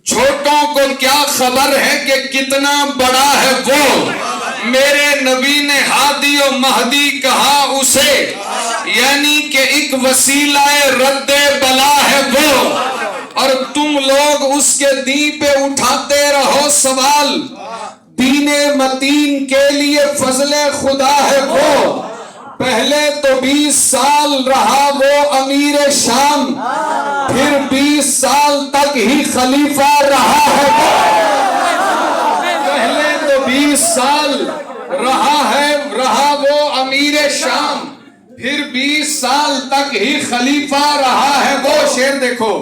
چھوٹوں کو کیا خبر ہے کہ کتنا بڑا ہے وہ، میرے نبی نے ہادی و مہدی کہا اسے، یعنی کہ ایک وسیلہ رد بلا ہے وہ، اور تم لوگ اس کے دین پہ اٹھاتے رہو سوال، دین متین کے لیے فضل خدا ہے وہ، پہلے تو 20 سال رہا وہ امیر شام، پھر 20 سال تک ہی خلیفہ رہا ہے وہ، پہلے تو 20 سال رہا وہ امیر شام، پھر 20 سال تک ہی خلیفہ رہا ہے وہ۔ شعر دیکھو،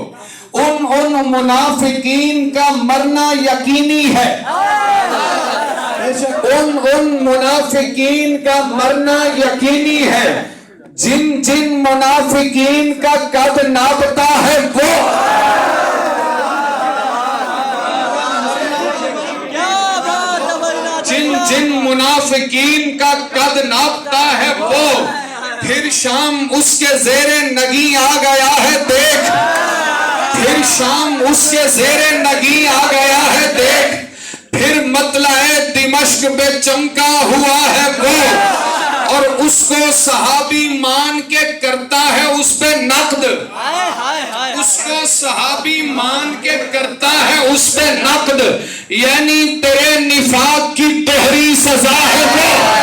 ان منافقین کا مرنا یقینی ہے، ان منافقین کا مرنا یقینی ہے، جن منافقین کا قد ناپتا ہے وہ، جن منافقین کا قد ناپتا ہے وہ، پھر شام اس کے زیر نگیں آ گیا ہے دیکھ، پھر شام اس کے زیر نگیں آ گیا ہے دیکھ، پھر مطلع دمشق پہ چمکا ہوا ہے وہ، اور اس کو صحابی مان کے کرتا ہے اس پہ نقد، اس کو صحابی مان کے کرتا ہے اس پہ نقد، یعنی تیرے نفاق کی دوہری سزا ہے وہ۔